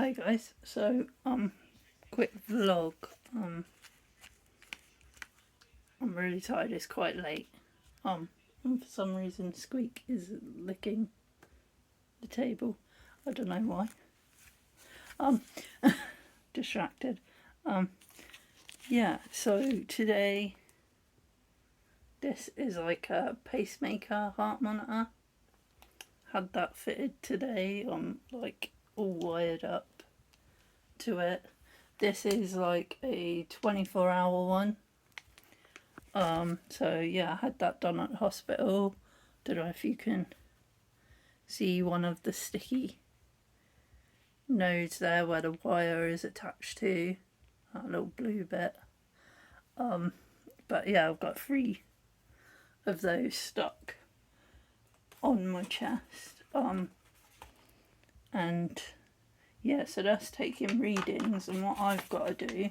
Hi guys, so quick vlog. I'm really tired, it's quite late. And for some reason Squeak is licking the table. I don't know why. Distracted. Yeah, so today this is like a pacemaker heart monitor. Had that fitted today. I'm like all wired up to it. This is like a 24-hour one. So yeah, I had that done at the hospital. Don't know if you can see one of the sticky nodes there where the wire is attached to, that little blue bit. But yeah, I've got 3 of those stuck on my chest. And yeah, so that's taking readings, and what I've got to do,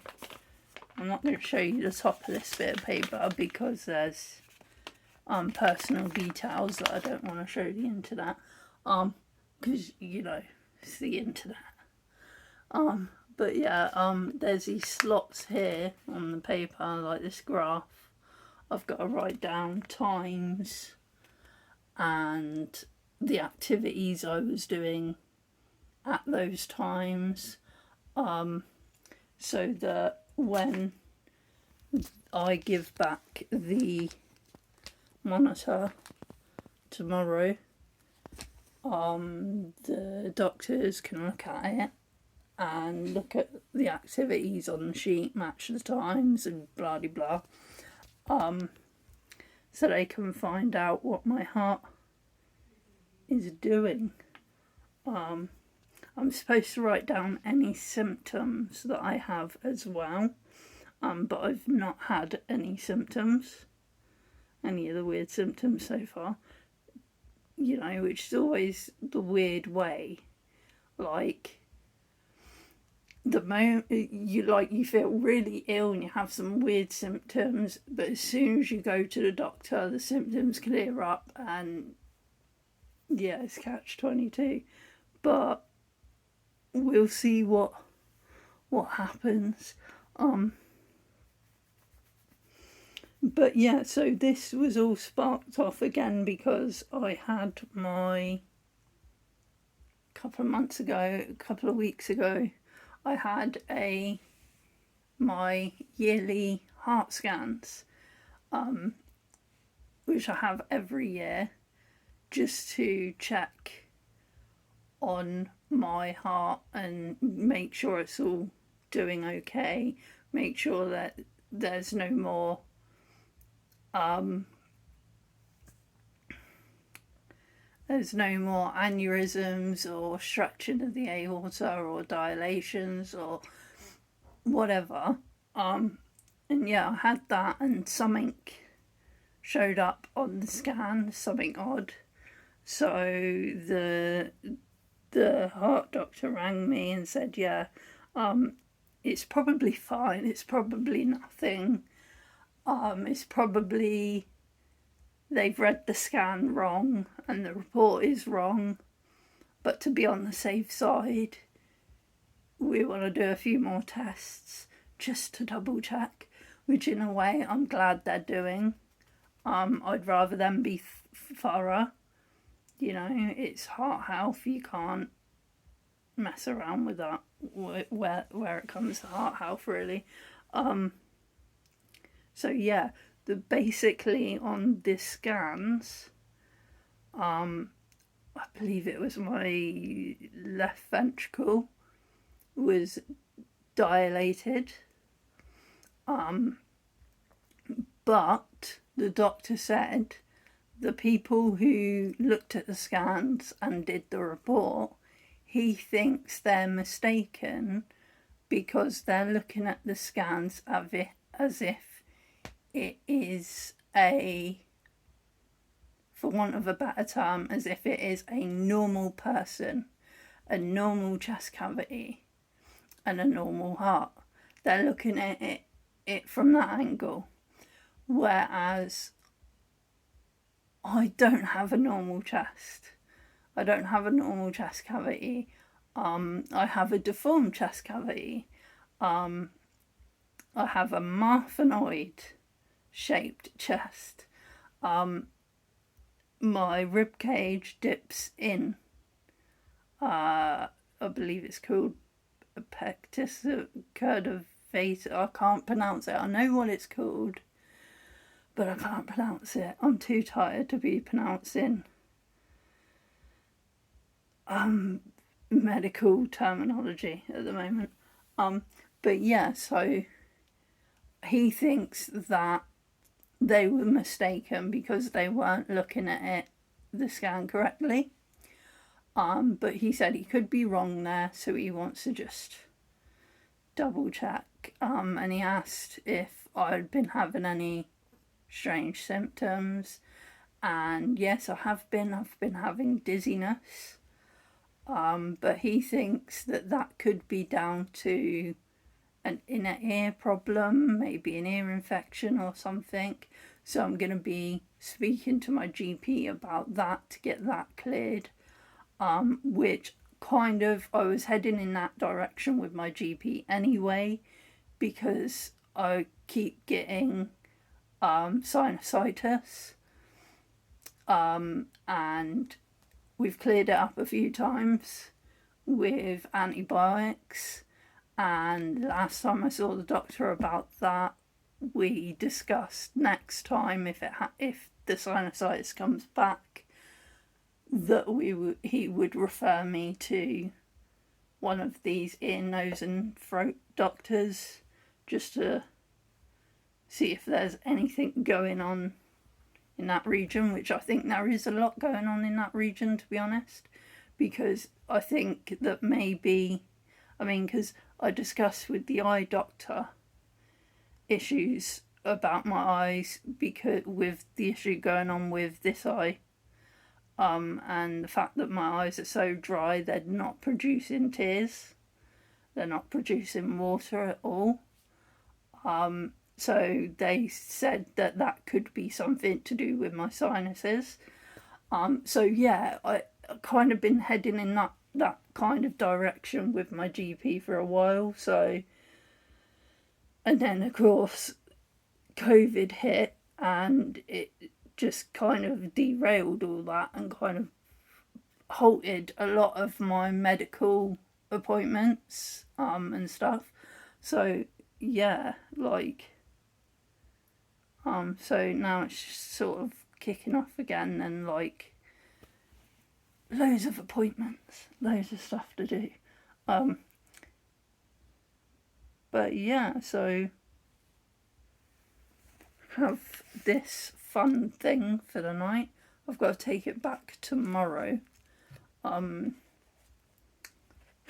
I'm not going to show you the top of this bit of paper because there's personal details that I don't want to show the internet, because you know it's the internet. But yeah, there's these slots here on the paper, like this graph. I've got to write down times and the activities I was doing at those times, so that when I give back the monitor tomorrow, the doctors can look at it and look at the activities on the sheet, match the times and blah blah blah, so they can find out what my heart is doing. I'm supposed to write down any symptoms that I have as well, but I've not had any symptoms, any of the weird symptoms so far, you know, which is always the weird way. Like, the moment you feel really ill and you have some weird symptoms, but as soon as you go to the doctor, the symptoms clear up, and yeah, it's catch-22. But we'll see what happens. But yeah, so this was all sparked off again because I had a couple of weeks ago, I had my yearly heart scans, which I have every year, just to check on my heart and make sure it's all doing okay, make sure that there's no more aneurysms or stretching of the aorta or dilations or whatever. And yeah, I had that, and something showed up on the scan, something odd. So the heart doctor rang me and said, yeah, it's probably fine, it's probably nothing, it's probably they've read the scan wrong and the report is wrong, but to be on the safe side, we want to do a few more tests just to double check, which in a way I'm glad they're doing. I'd rather them be thorough. You know, it's heart health, you can't mess around with that where it comes to heart health, really. So yeah, basically on the scans, I believe it was my left ventricle was dilated, but the doctor said the people who looked at the scans and did the report, he thinks they're mistaken because they're looking at the scans as if it is for want of a better term, as if it is a normal person, a normal chest cavity and a normal heart. They're looking at it from that angle, whereas I don't have a normal chest. I don't have a normal chest cavity. I have a deformed chest cavity. I have a marfanoid shaped chest. My rib cage dips in. I believe it's called a pectus curvatus. I can't pronounce it. I know what it's called, but I can't pronounce it. I'm too tired to be pronouncing medical terminology at the moment. But yeah, so he thinks that they were mistaken because they weren't looking at it, the scan correctly. But he said he could be wrong there, so he wants to just double check. And he asked if I'd been having any strange symptoms, and yes, I have been. I've been having dizziness. But he thinks that could be down to an inner ear problem, maybe an ear infection or something. So I'm going to be speaking to my GP about that to get that cleared. Which kind of, I was heading in that direction with my GP anyway, because I keep getting sinusitis. And we've cleared it up a few times with antibiotics. And last time I saw the doctor about that, we discussed next time if the sinusitis comes back, that he would refer me to one of these ear, nose, and throat doctors just to see if there's anything going on in that region, which I think there is a lot going on in that region, to be honest, because I think that maybe, because I discussed with the eye doctor issues about my eyes, because with the issue going on with this eye, and the fact that my eyes are so dry, they're not producing tears, they're not producing water at all. So they said that could be something to do with my sinuses. So yeah, I kind of been heading in that kind of direction with my GP for a while. So, and then of course COVID hit, and it just kind of derailed all that and kind of halted a lot of my medical appointments and stuff. So yeah, so now it's just sort of kicking off again, and loads of appointments, loads of stuff to do. But yeah, so have this fun thing for the night. I've got to take it back tomorrow.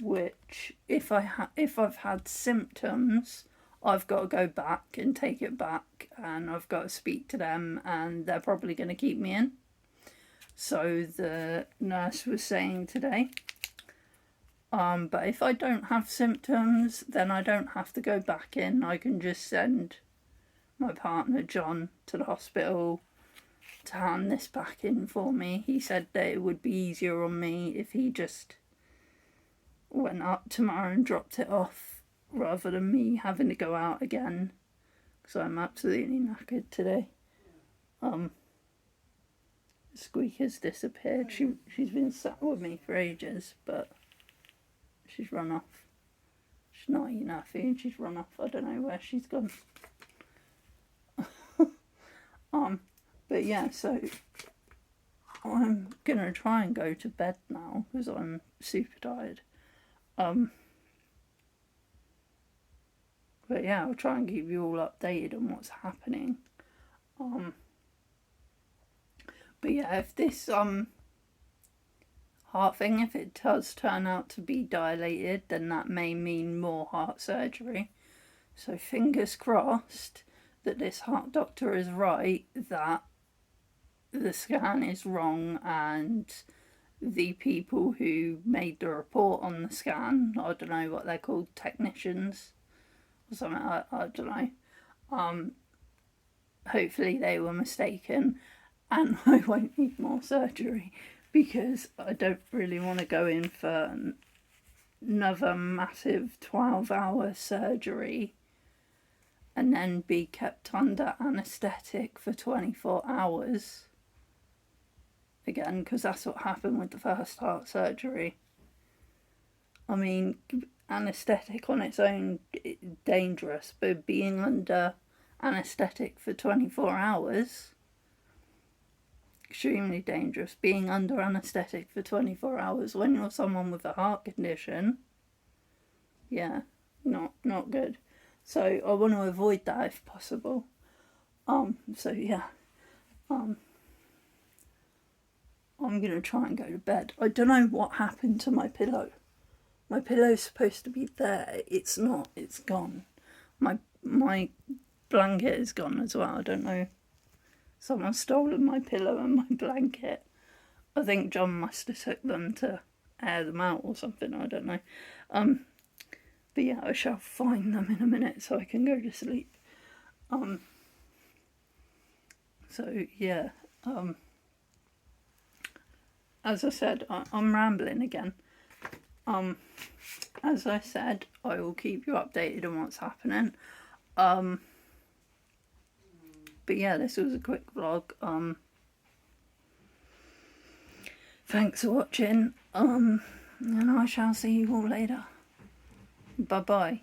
Which if I've had symptoms, I've got to go back and take it back, and I've got to speak to them, and they're probably going to keep me in. So the nurse was saying today. But if I don't have symptoms, then I don't have to go back in. I can just send my partner John to the hospital to hand this back in for me. He said that it would be easier on me if he just went up tomorrow and dropped it off, rather than me having to go out again, because I'm absolutely knackered today. Squeaker's disappeared. She's been sat with me for ages, but she's run off. She's not eating her food, she's run off. I don't know where she's gone. But yeah, so I'm gonna try and go to bed now because I'm super tired. But yeah, I'll try and keep you all updated on what's happening. But yeah, if this heart thing, if it does turn out to be dilated, then that may mean more heart surgery. So fingers crossed that this heart doctor is right, that the scan is wrong, and the people who made the report on the scan, I don't know what they're called, technicians or something, I don't know, hopefully they were mistaken and I won't need more surgery, because I don't really want to go in for another massive 12-hour surgery and then be kept under anaesthetic for 24 hours again, because that's what happened with the first heart surgery. I mean, anaesthetic on its own, dangerous, but being under anaesthetic for 24 hours, extremely dangerous. Being under anaesthetic for 24 hours when you're someone with a heart condition, yeah, not good. So I want to avoid that if possible. So yeah, I'm gonna try and go to bed. I don't know what happened to my pillow. My pillow's supposed to be there. It's not. It's gone. My blanket is gone as well. I don't know. Someone's stolen my pillow and my blanket. I think John must have took them to air them out or something. I don't know. But yeah, I shall find them in a minute so I can go to sleep. So yeah. As I said, I'm rambling again. As I said, I will keep you updated on what's happening. But yeah, this was a quick vlog. Thanks for watching. And I shall see you all later. Bye bye.